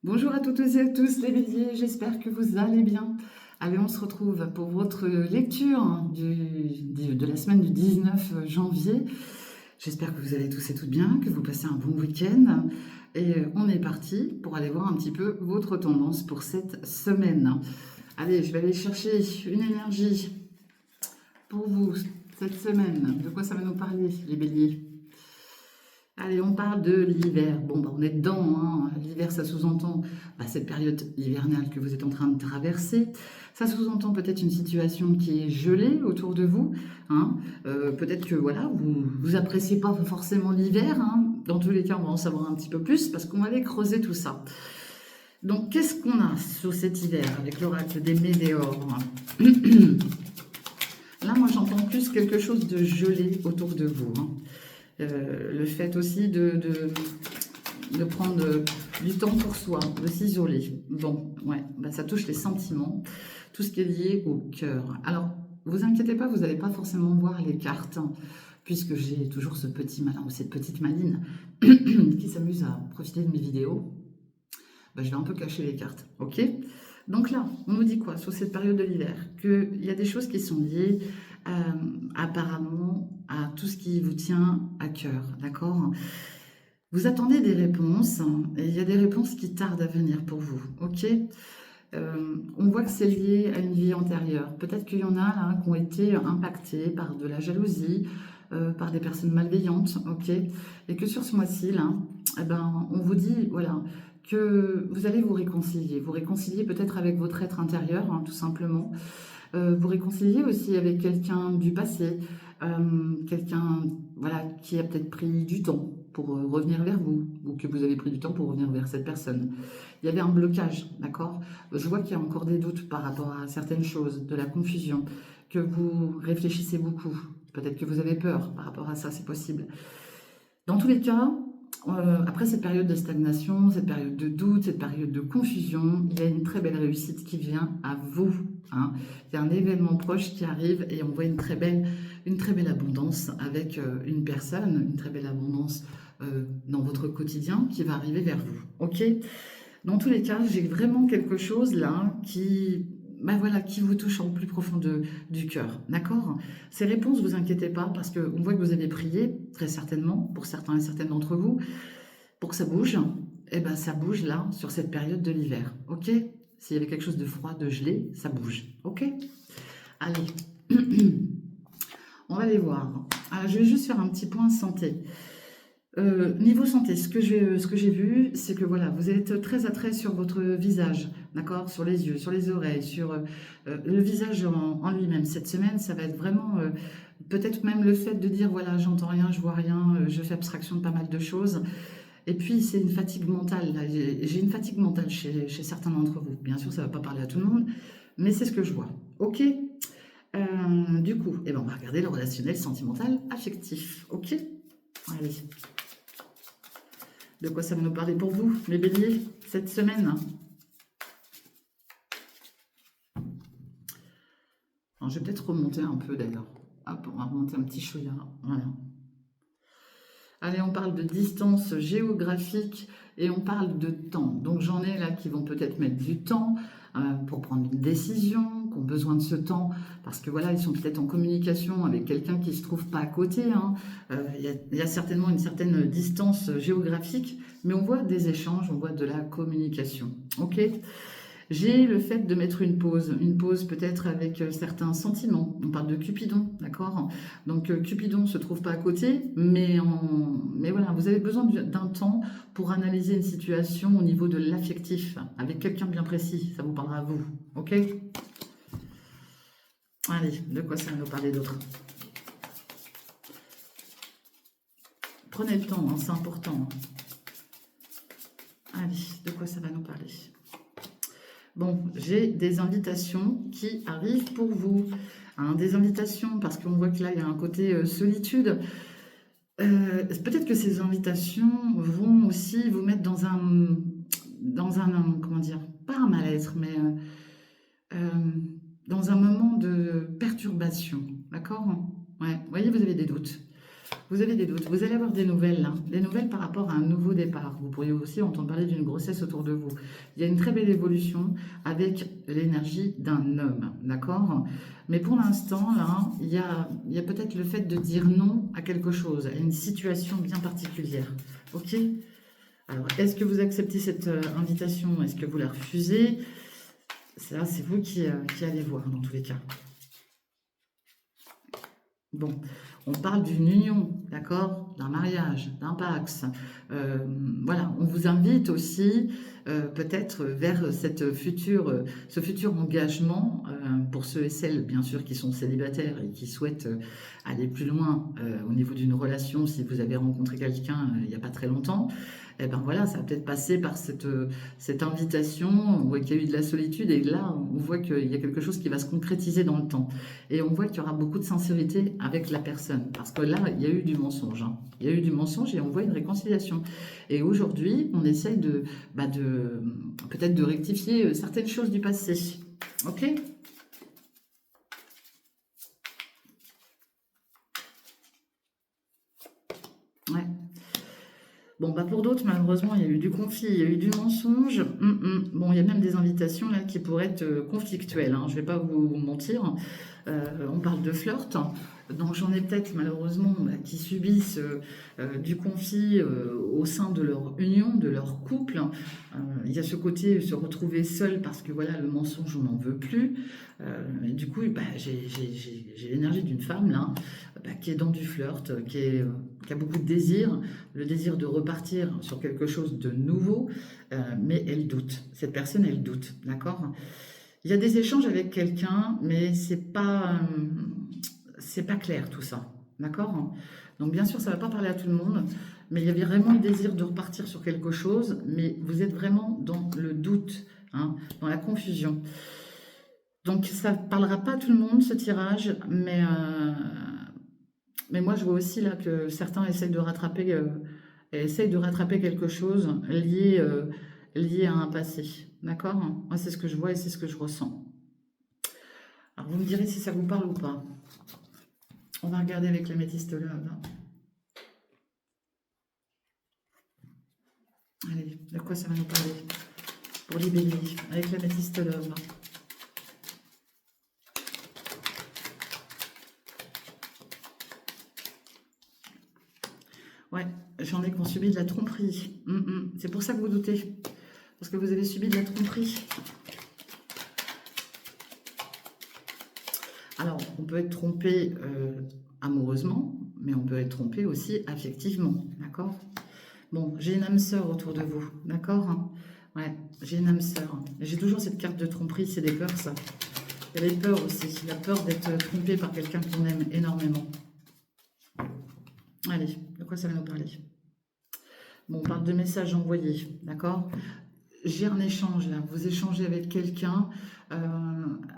Bonjour à toutes et à tous les béliers, j'espère que vous allez bien. Allez, on se retrouve pour votre lecture de la semaine du 19 janvier. J'espère que vous allez tous et toutes bien, que vous passez un bon week-end. Et on est parti pour aller voir un petit peu votre tendance pour cette semaine. Allez, je vais aller chercher une énergie pour vous cette semaine. De quoi ça va nous parler, les béliers? Allez, on parle de l'hiver. Bon, bah, on est dedans, hein. L'hiver, ça sous-entend cette période hivernale que vous êtes en train de traverser. Ça sous-entend peut-être une situation qui est gelée autour de vous, hein. Peut-être que voilà, vous appréciez pas forcément l'hiver, hein. Dans tous les cas, on va en savoir un petit peu plus parce qu'on va aller creuser tout ça. Donc, qu'est-ce qu'on a sur cet hiver avec l'oracle des météores? Là, moi, j'entends plus quelque chose de gelé autour de vous, hein. Le fait aussi de prendre du temps pour soi, de s'isoler. Bon, ouais, ça touche les sentiments, tout ce qui est lié au cœur. Alors, vous inquiétez pas, vous n'allez pas forcément voir les cartes, hein, puisque j'ai toujours ce petit malin ou cette petite maline qui s'amuse à profiter de mes vidéos. Je vais un peu cacher les cartes, ok? Donc là, on nous dit quoi sur cette période de l'hiver? Qu'il y a des choses qui sont liées apparemment à tout ce qui vous tient à cœur, d'accord? Vous attendez des réponses et il y a des réponses qui tardent à venir pour vous, ok? On voit que c'est lié à une vie antérieure. Peut-être qu'il y en a là qui ont été impactés par de la jalousie, par des personnes malveillantes, ok? Et que sur ce mois-ci, là, on vous dit, voilà, que vous allez vous réconcilier peut-être avec votre être intérieur, hein, tout simplement. Vous réconcilier aussi avec quelqu'un du passé, quelqu'un voilà, qui a peut-être pris du temps pour revenir vers vous, ou que vous avez pris du temps pour revenir vers cette personne. Il y avait un blocage, d'accord? Je vois qu'il y a encore des doutes par rapport à certaines choses, de la confusion, que vous réfléchissez beaucoup. Peut-être que vous avez peur par rapport à ça, c'est possible. Dans tous les cas, après cette période de stagnation, cette période de doute, cette période de confusion, il y a une très belle réussite qui vient à vous, hein. Il y a un événement proche qui arrive et on voit une très belle abondance avec une personne, une très belle abondance dans votre quotidien qui va arriver vers vous. Ok? Dans tous les cas, j'ai vraiment quelque chose là qui vous touche en plus profond du cœur. D'accord? Ces réponses, vous inquiétez pas, parce qu'on voit que vous avez prié, très certainement, pour certains et certaines d'entre vous, pour que ça bouge. Et bien, ça bouge là, sur cette période de l'hiver. Ok? S'il y avait quelque chose de froid, de gelé, ça bouge. Ok? Allez. On va aller voir. Alors, je vais juste faire un petit point santé. Niveau santé, ce que j'ai vu, c'est que voilà, vous êtes très attrait sur votre visage, d'accord? Sur les yeux, sur les oreilles, sur le visage en lui-même. Cette semaine, ça va être vraiment peut-être même le fait de dire voilà, j'entends rien, je vois rien, je fais abstraction de pas mal de choses. Et puis, c'est une fatigue mentale, là. J'ai une fatigue mentale chez certains d'entre vous. Bien sûr, ça ne va pas parler à tout le monde, mais c'est ce que je vois. Ok? Du coup, on va regarder le relationnel, sentimental, affectif. Ok? Allez. De quoi ça va nous parler pour vous, les béliers, cette semaine? Alors, je vais peut-être remonter un peu d'ailleurs. Hop, on va remonter un petit chouïa. Voilà. Allez, on parle de distance géographique et on parle de temps. Donc j'en ai là qui vont peut-être mettre du temps pour prendre une décision, qui ont besoin de ce temps parce que voilà, ils sont peut-être en communication avec quelqu'un qui ne se trouve pas à côté, hein. Il y a certainement une certaine distance géographique, mais on voit des échanges, on voit de la communication. Ok? J'ai le fait de mettre une pause peut-être avec certains sentiments. On parle de Cupidon, d'accord? Donc Cupidon ne se trouve pas à côté, mais voilà, vous avez besoin d'un temps pour analyser une situation au niveau de l'affectif, avec quelqu'un bien précis, ça vous parlera à vous, ok? Allez, de quoi ça va nous parler d'autre? Prenez le temps, hein, c'est important. Allez, de quoi ça va nous parler? Bon, j'ai des invitations qui arrivent pour vous, hein, des invitations parce qu'on voit que là, il y a un côté solitude. Peut-être que ces invitations vont aussi vous mettre comment dire, pas un mal-être, mais dans un moment de perturbation, d'accord? Ouais, vous voyez, vous avez des doutes. Vous avez des doutes, vous allez avoir des nouvelles là, des nouvelles par rapport à un nouveau départ. Vous pourriez aussi entendre parler d'une grossesse autour de vous. Il y a une très belle évolution avec l'énergie d'un homme, d'accord? Mais pour l'instant, là, il y a peut-être le fait de dire non à quelque chose, à une situation bien particulière. Ok? Alors, est-ce que vous acceptez cette invitation? Est-ce que vous la refusez? Ça, c'est vous qui allez voir dans tous les cas. Bon, on parle d'une union, d'accord? D'un mariage, d'un pax. Euh, voilà, on vous invite aussi peut-être vers ce futur engagement pour ceux et celles, bien sûr, qui sont célibataires et qui souhaitent aller plus loin au niveau d'une relation, si vous avez rencontré quelqu'un il n'y a pas très longtemps. Eh ben voilà, ça va peut-être passer par cette invitation, on voit qu'il y a eu de la solitude et là, on voit qu'il y a quelque chose qui va se concrétiser dans le temps. Et on voit qu'il y aura beaucoup de sincérité avec la personne. Parce que là, il y a eu du mensonge, hein. Il y a eu du mensonge et on voit une réconciliation. Et aujourd'hui, on essaye de peut-être de rectifier certaines choses du passé. Ok? Ouais. Bon, bah pour d'autres, malheureusement, il y a eu du conflit, il y a eu du mensonge. Bon, il y a même des invitations là qui pourraient être conflictuelles, hein, je ne vais pas vous mentir. On parle de flirt. Donc j'en ai peut-être malheureusement qui subissent du conflit au sein de leur union, de leur couple. Il y a ce côté se retrouver seul parce que voilà, le mensonge, on n'en veut plus. Et du coup, bah, j'ai l'énergie d'une femme là, qui est dans du flirt, qui a beaucoup de désir, le désir de repartir sur quelque chose de nouveau, mais elle doute. Cette personne, elle doute, d'accord? Il y a des échanges avec quelqu'un, mais c'est pas clair tout ça, d'accord? Donc bien sûr, ça va pas parler à tout le monde, mais il y avait vraiment le désir de repartir sur quelque chose, mais vous êtes vraiment dans le doute, hein, dans la confusion. Donc ça ne parlera pas à tout le monde ce tirage, mais moi je vois aussi là que certains essayent de rattraper quelque chose lié à un passé, d'accord? Moi c'est ce que je vois et c'est ce que je ressens. Alors vous me direz si ça vous parle ou pas. On va regarder avec l'améthyste là. Allez, de quoi ça va nous parler pour les béliers avec l'améthyste love. Ouais, j'en ai qui ont subi de la tromperie. C'est pour ça que vous doutez. Parce que vous avez subi de la tromperie. Alors, on peut être trompé amoureusement, mais on peut être trompé aussi affectivement. D'accord? Bon, j'ai une âme sœur autour de vous. D'accord? Ouais, j'ai une âme sœur. J'ai toujours cette carte de tromperie, c'est des peurs, ça. Il y a des peurs aussi. La peur d'être trompé par quelqu'un qu'on aime énormément. Allez, de quoi ça va nous parler? Bon, on parle de messages envoyés, d'accord? J'ai un échange là, vous échangez avec quelqu'un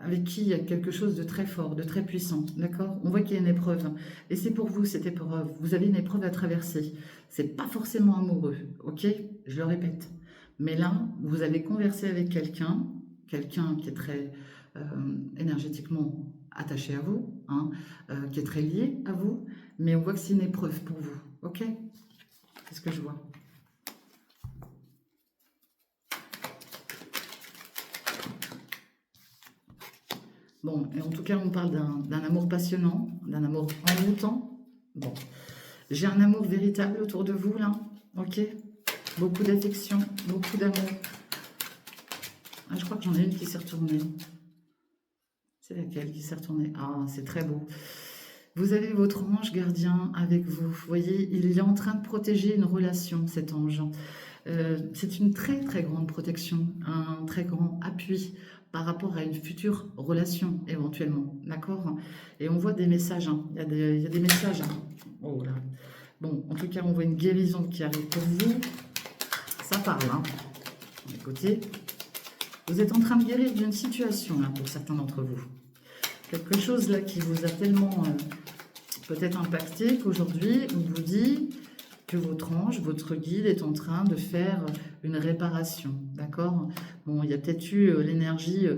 avec qui il y a quelque chose de très fort, de très puissant, d'accord? On voit qu'il y a une épreuve, et c'est pour vous cette épreuve, vous avez une épreuve à traverser. C'est pas forcément amoureux, ok? Je le répète. Mais là, vous allez converser avec quelqu'un qui est très énergétiquement attaché à vous, hein, qui est très lié à vous, mais on voit que c'est une épreuve pour vous, ok? C'est ce que je vois. Bon, et en tout cas, on parle d'un amour passionnant, d'un amour envoûtant. Bon, j'ai un amour véritable autour de vous, là, ok? Beaucoup d'affection, beaucoup d'amour. Ah, je crois que j'en ai une qui s'est retournée. C'est laquelle qui s'est retournée? Ah, c'est très beau. Vous avez votre ange gardien avec vous. Vous voyez, il est en train de protéger une relation, cet ange. C'est une très très grande protection, un très grand appui par rapport à une future relation éventuellement, d'accord? Et on voit des messages, hein. Il y a des messages, hein. Oh là. Bon, en tout cas, on voit une guérison qui arrive pour vous. Ça parle, hein. Écoutez, vous êtes en train de guérir d'une situation, là, pour certains d'entre vous. Quelque chose, là, qui vous a tellement peut-être impacté qu'aujourd'hui, on vous dit que votre ange, votre guide est en train de faire une réparation, d'accord? Bon, il y a peut-être eu l'énergie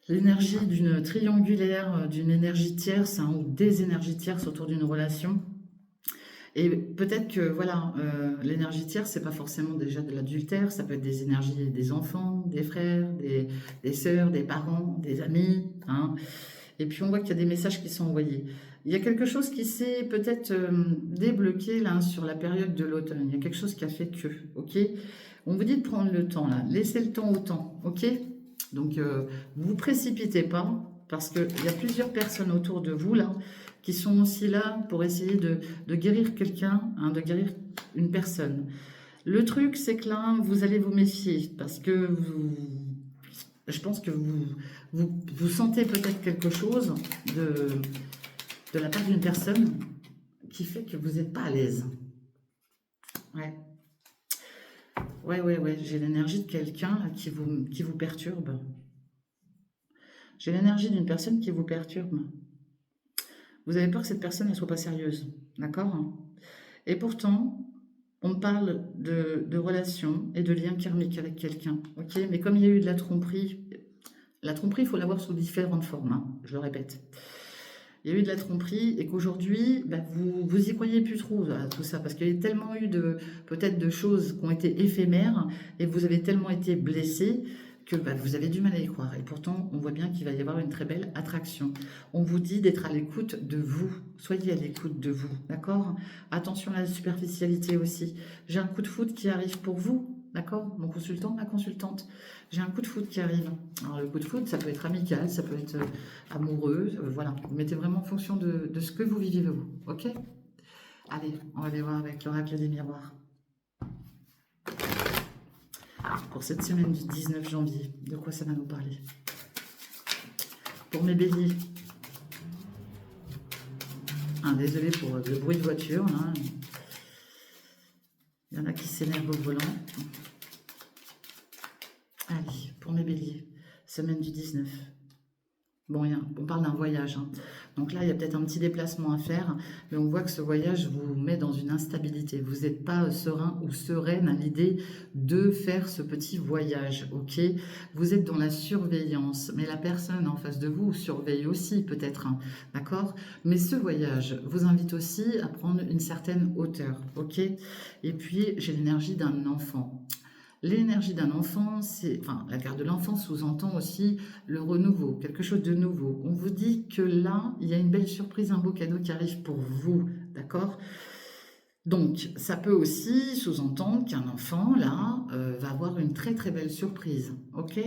d'une triangulaire, d'une énergie tierce, hein, ou des énergies tierces autour d'une relation. Et peut-être que, voilà, l'énergie tierce, c'est pas forcément déjà de l'adultère, ça peut être des énergies des enfants, des frères, des sœurs, des parents, des amis, hein. Et puis on voit qu'il y a des messages qui sont envoyés. Il y a quelque chose qui s'est peut-être débloqué là sur la période de l'automne. Il y a quelque chose qui a fait que, ok? On vous dit de prendre le temps là, laissez le temps au temps, ok? Donc vous vous précipitez pas parce qu'il y a plusieurs personnes autour de vous là qui sont aussi là pour essayer de guérir quelqu'un, hein, de guérir une personne. Le truc, c'est que là, vous allez vous méfier parce que je pense que vous sentez peut-être quelque chose de, de la part d'une personne qui fait que vous n'êtes pas à l'aise. Ouais, ouais. J'ai l'énergie de quelqu'un qui vous perturbe. J'ai l'énergie d'une personne qui vous perturbe. Vous avez peur que cette personne ne soit pas sérieuse. D'accord? Et pourtant, on me parle de relations et de liens karmiques avec quelqu'un. Ok? Mais comme il y a eu de la tromperie, il faut l'avoir sous différentes formes, hein, je le répète. Il y a eu de la tromperie et qu'aujourd'hui, bah, vous y croyez plus trop à tout ça parce qu'il y a tellement eu peut-être de choses qui ont été éphémères et vous avez tellement été blessé que bah, vous avez du mal à y croire. Et pourtant, on voit bien qu'il va y avoir une très belle attraction. On vous dit d'être à l'écoute de vous. Soyez à l'écoute de vous, d'accord? Attention à la superficialité aussi. J'ai un coup de foudre qui arrive pour vous, d'accord? Mon consultant, ma consultante. J'ai un coup de foudre qui arrive. Alors, le coup de foudre, ça peut être amical, ça peut être amoureux, voilà. Vous mettez vraiment en fonction de ce que vous vivez vous, ok? Allez, on va aller voir avec l'oracle des miroirs. Pour cette semaine du 19 janvier, de quoi ça va nous parler? Pour mes béliers. Désolé pour le bruit de voiture, hein. Il y en a qui s'énervent au volant. Allez, pour mes béliers, semaine du 19. Bon, on parle d'un voyage, hein. Donc là, il y a peut-être un petit déplacement à faire, mais on voit que ce voyage vous met dans une instabilité. Vous n'êtes pas serein ou sereine à l'idée de faire ce petit voyage, ok? Vous êtes dans la surveillance, mais la personne en face de vous surveille aussi peut-être, hein, d'accord? Mais ce voyage vous invite aussi à prendre une certaine hauteur, ok? Et puis, j'ai l'énergie d'un enfant. L'énergie d'un enfant, enfin, la carte de l'enfant sous-entend aussi le renouveau, quelque chose de nouveau. On vous dit que là, il y a une belle surprise, un beau cadeau qui arrive pour vous, d'accord? Donc, ça peut aussi sous-entendre qu'un enfant, là, va avoir une très très belle surprise, ok?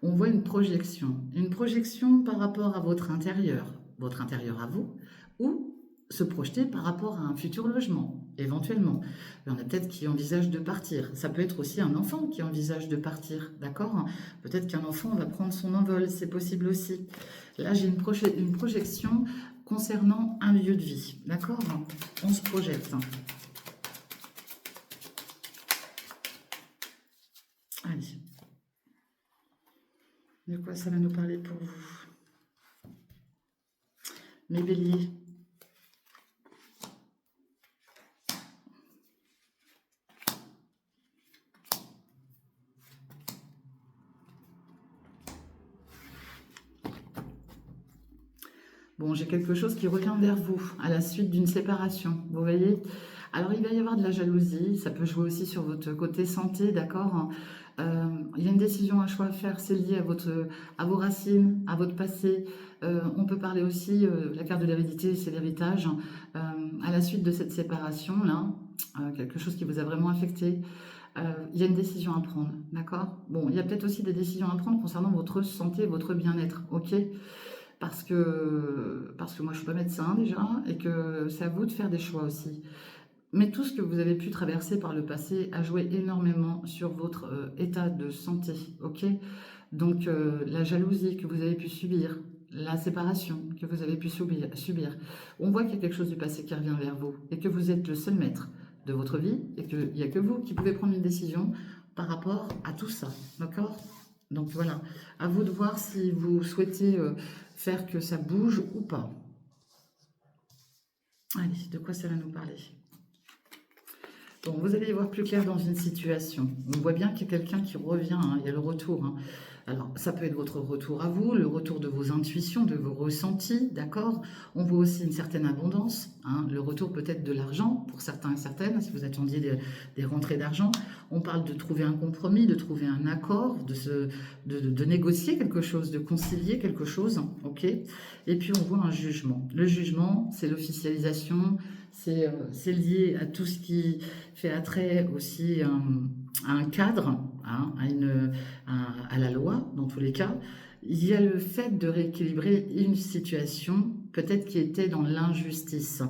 On voit une projection par rapport à votre intérieur à vous, ou se projeter par rapport à un futur logement, éventuellement. Il y en a peut-être qui envisagent de partir. Ça peut être aussi un enfant qui envisage de partir, d'accord? Peut-être qu'un enfant va prendre son envol, c'est possible aussi. Là, j'ai une projection concernant un lieu de vie, d'accord? On se projette. Allez. De quoi ça va nous parler pour vous? Mes béliers. Bon, j'ai quelque chose qui revient vers vous à la suite d'une séparation, vous voyez? Alors, il va y avoir de la jalousie, ça peut jouer aussi sur votre côté santé, d'accord? Il y a une décision, un choix à faire, c'est lié à vos racines, à votre passé. On peut parler aussi, la carte de l'hérédité, c'est l'héritage. Euh, à la suite de cette séparation-là, quelque chose qui vous a vraiment affecté, il y a une décision à prendre, d'accord? Bon, il y a peut-être aussi des décisions à prendre concernant votre santé, votre bien-être, ok? Parce que moi je suis pas médecin déjà et que c'est à vous de faire des choix aussi. Mais tout ce que vous avez pu traverser par le passé a joué énormément sur votre état de santé, ok? Donc la jalousie que vous avez pu subir, la séparation que vous avez pu subir, on voit qu'il y a quelque chose du passé qui revient vers vous et que vous êtes le seul maître de votre vie et qu'il n'y a que vous qui pouvez prendre une décision par rapport à tout ça, d'accord? Donc voilà, à vous de voir si vous souhaitez faire que ça bouge ou pas. Allez, de quoi ça va nous parler? Bon, vous allez y voir plus clair dans une situation. On voit bien qu'il y a quelqu'un qui revient, hein, il y a le retour, hein. Alors, ça peut être votre retour à vous, le retour de vos intuitions, de vos ressentis, d'accord? On voit aussi une certaine abondance, hein, le retour peut-être de l'argent, pour certains et certaines, si vous attendiez des rentrées d'argent. On parle de trouver un compromis, de trouver un accord, de négocier quelque chose, de concilier quelque chose, ok? Et puis, on voit un jugement. Le jugement, c'est l'officialisation, c'est lié à tout ce qui fait attrait aussi à un cadre, hein, à la loi, dans tous les cas. Il y a le fait de rééquilibrer une situation, peut-être qui était dans l'injustice.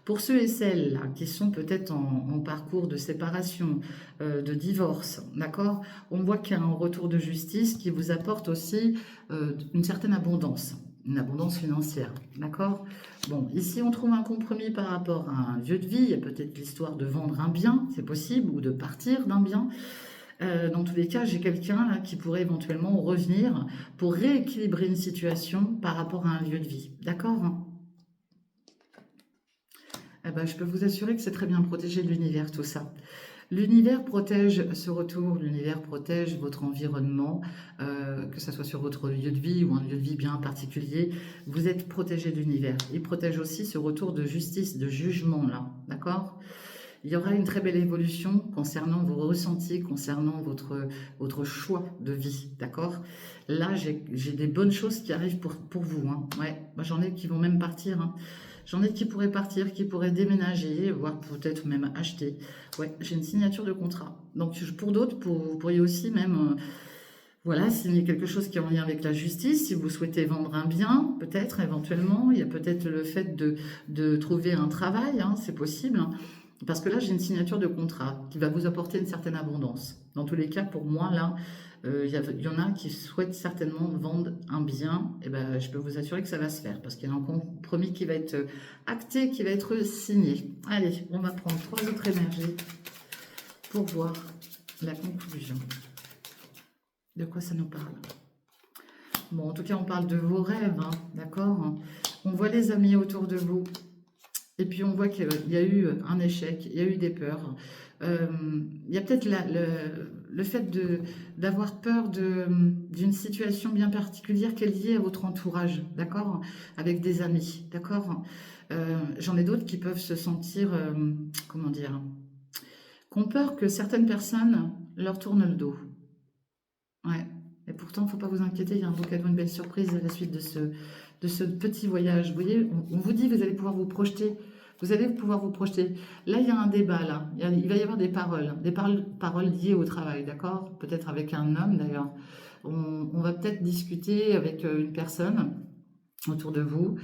Pour ceux et celles là, qui sont peut-être en parcours de séparation, de divorce, d'accord, on voit qu'il y a un retour de justice qui vous apporte aussi une certaine abondance. Une abondance financière, d'accord? Bon, ici on trouve un compromis par rapport à un lieu de vie, il y a peut-être l'histoire de vendre un bien, c'est possible, ou de partir d'un bien. Dans tous les cas, j'ai quelqu'un là qui pourrait éventuellement revenir pour rééquilibrer une situation par rapport à un lieu de vie, d'accord? Eh ben, je peux vous assurer que c'est très bien protégé de l'univers, tout ça. L'univers protège ce retour, l'univers protège votre environnement, que ce soit sur votre lieu de vie ou un lieu de vie bien particulier. Vous êtes protégé de l'univers. Il protège aussi ce retour de justice, de jugement, là, d'accord? Il y aura une très belle évolution concernant vos ressentis, concernant votre choix de vie, d'accord? Là, j'ai des bonnes choses qui arrivent pour vous, hein. Ouais, moi j'en ai qui vont même partir, hein. J'en ai qui pourraient partir, qui pourraient déménager, voire peut-être même acheter. Ouais, j'ai une signature de contrat. Donc pour d'autres, vous pourriez aussi même voilà, signer quelque chose qui est en lien avec la justice. Si vous souhaitez vendre un bien, peut-être éventuellement, il y a peut-être le fait de trouver un travail, hein, c'est possible, hein. Parce que là, j'ai une signature de contrat qui va vous apporter une certaine abondance. Dans tous les cas, pour moi, là, il y en a qui souhaitent certainement vendre un bien. Et ben, je peux vous assurer que ça va se faire parce qu'il y a un compromis qui va être acté, qui va être signé. Allez, on va prendre 3 autres énergies pour voir la conclusion. De quoi ça nous parle? Bon, en tout cas, on parle de vos rêves, hein, d'accord? On voit les amis autour de vous. Et puis on voit qu'il y a eu un échec, il y a eu des peurs. Il y a peut-être le fait d'avoir peur d'une situation bien particulière qui est liée à votre entourage, d'accord? Avec des amis, d'accord? J'en ai d'autres qui peuvent se sentir, comment dire, qui ont peur que certaines personnes leur tournent le dos. Ouais. Et pourtant, il ne faut pas vous inquiéter, il y a un beau cadeau, une belle surprise à la suite de ce petit voyage. Vous voyez, on vous dit que vous allez pouvoir vous projeter. Vous allez pouvoir vous projeter. Là, il y a un débat, là. Il va y avoir des paroles liées au travail, d'accord? Peut-être avec un homme, d'ailleurs. On va peut-être discuter avec une personne autour de vous.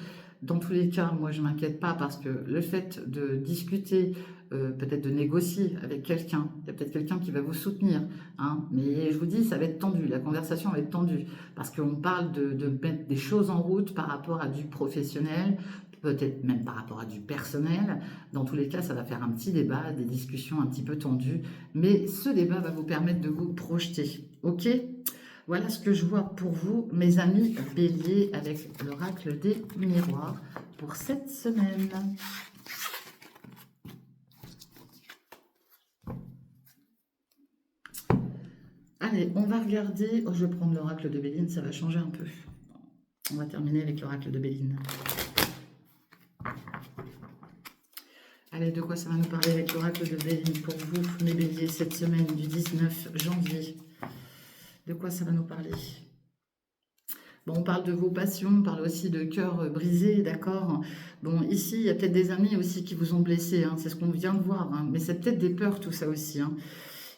Dans tous les cas, moi, je ne m'inquiète pas parce que le fait de discuter, peut-être de négocier avec quelqu'un, il y a peut-être quelqu'un qui va vous soutenir, hein, mais je vous dis, ça va être tendu, la conversation va être tendue parce qu'on parle de mettre des choses en route par rapport à du professionnel, peut-être même par rapport à du personnel. Dans tous les cas, ça va faire un petit débat, des discussions un petit peu tendues, mais ce débat va vous permettre de vous projeter, ok? Voilà ce que je vois pour vous, mes amis béliers, avec l'oracle des miroirs pour cette semaine. Allez, on va regarder. Oh, je vais prendre l'oracle de Béline, ça va changer un peu. On va terminer avec l'oracle de Béline. Allez, de quoi ça va nous parler avec l'oracle de Béline pour vous, mes béliers, cette semaine du 19 janvier? De quoi ça va nous parler? Bon, on parle de vos passions, on parle aussi de cœur brisé, d'accord? Bon, ici, il y a peut-être des amis aussi qui vous ont blessé, hein, c'est ce qu'on vient de voir, hein, mais c'est peut-être des peurs, tout ça aussi, hein.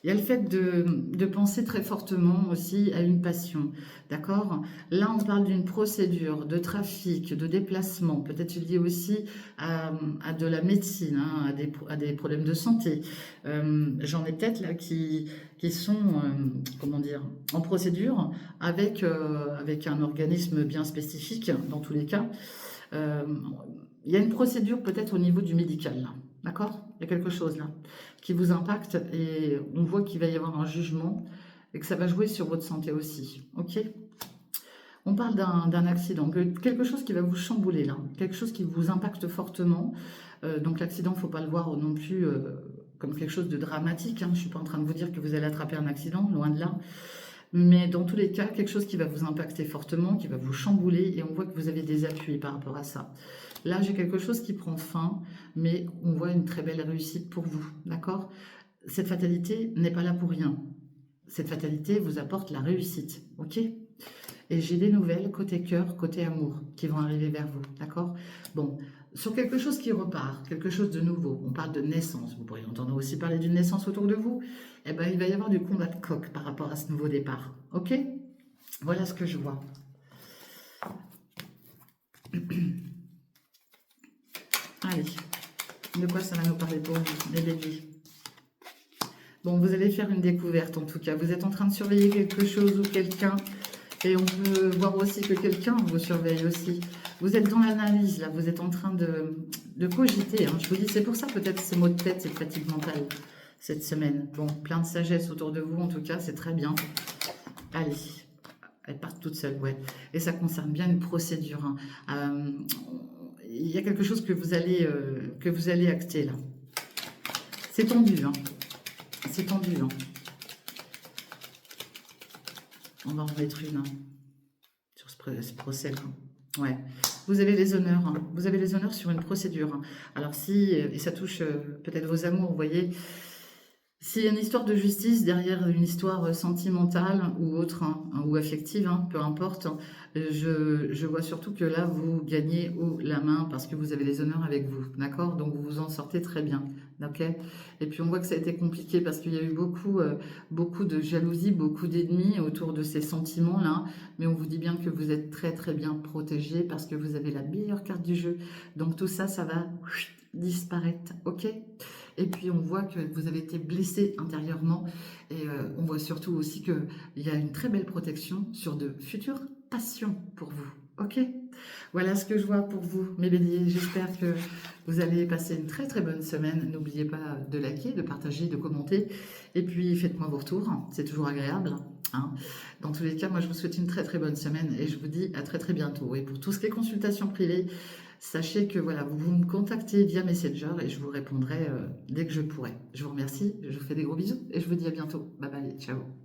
Il y a le fait de penser très fortement aussi à une passion, d'accord? Là, on parle d'une procédure, de trafic, de déplacement, peut-être lié aussi à de la médecine, hein, à des problèmes de santé. J'en ai peut-être là qui sont, comment dire, en procédure avec un organisme bien spécifique, dans tous les cas. Euh, il y a une procédure peut-être au niveau du médical, là. D'accord? Il y a quelque chose là qui vous impacte et on voit qu'il va y avoir un jugement et que ça va jouer sur votre santé aussi. Ok? On parle d'un accident, quelque chose qui va vous chambouler là, quelque chose qui vous impacte fortement. Donc l'accident, il ne faut pas le voir non plus comme quelque chose de dramatique, hein. Je ne suis pas en train de vous dire que vous allez attraper un accident, loin de là. Mais dans tous les cas, quelque chose qui va vous impacter fortement, qui va vous chambouler, et on voit que vous avez des appuis par rapport à ça. Là, j'ai quelque chose qui prend fin, mais on voit une très belle réussite pour vous, d'accord? Cette fatalité n'est pas là pour rien. Cette fatalité vous apporte la réussite, ok? Et j'ai des nouvelles côté cœur, côté amour, qui vont arriver vers vous, d'accord? Bon, sur quelque chose qui repart, quelque chose de nouveau, on parle de naissance, vous pourriez entendre aussi parler d'une naissance autour de vous, eh ben, il va y avoir du combat de coq par rapport à ce nouveau départ, ok? Voilà ce que je vois. Allez, de quoi ça va nous parler pour vous, les béliers? Bon, vous allez faire une découverte en tout cas, vous êtes en train de surveiller quelque chose ou quelqu'un. Et on peut voir aussi que quelqu'un vous surveille aussi. Vous êtes dans l'analyse, là, vous êtes en train de cogiter. Hein. Je vous dis, c'est pour ça peut-être ces maux de tête, cette fatigue mentale, cette semaine. Bon, plein de sagesse autour de vous, en tout cas, c'est très bien. Allez, elles partent toutes seules, ouais. Et ça concerne bien une procédure. Hein. Il y a quelque chose que vous allez acter, là. C'est tendu, hein. C'est tendu, hein. On va en mettre une, hein, sur ce procès. Hein. Ouais. Vous avez les honneurs. Hein. Vous avez les honneurs sur une procédure. Hein. Alors si, et ça touche peut-être vos amours, vous voyez, s'il y a une histoire de justice derrière une histoire sentimentale ou autre, hein, ou affective, hein, peu importe, hein, je vois surtout que là, vous gagnez haut la main parce que vous avez les honneurs avec vous, d'accord? Donc, vous vous en sortez très bien, ok? Et puis, on voit que ça a été compliqué parce qu'il y a eu beaucoup de jalousie, beaucoup d'ennemis autour de ces sentiments-là, mais on vous dit bien que vous êtes très, très bien protégé parce que vous avez la meilleure carte du jeu. Donc, tout ça, ça va disparaître, ok? Et puis on voit que vous avez été blessé intérieurement et on voit surtout aussi qu'il y a une très belle protection sur de futures passions pour vous. Ok? Voilà ce que je vois pour vous, mes béliers. J'espère que vous allez passer une très très bonne semaine. N'oubliez pas de liker, de partager, de commenter. Et puis faites-moi vos retours, c'est toujours agréable. Hein. Dans tous les cas, moi je vous souhaite une très très bonne semaine et je vous dis à très très bientôt. Et pour tout ce qui est consultation privée, sachez que voilà, vous me contactez via Messenger et je vous répondrai dès que je pourrai. Je vous remercie, je vous fais des gros bisous et je vous dis à bientôt. Bye bye, ciao.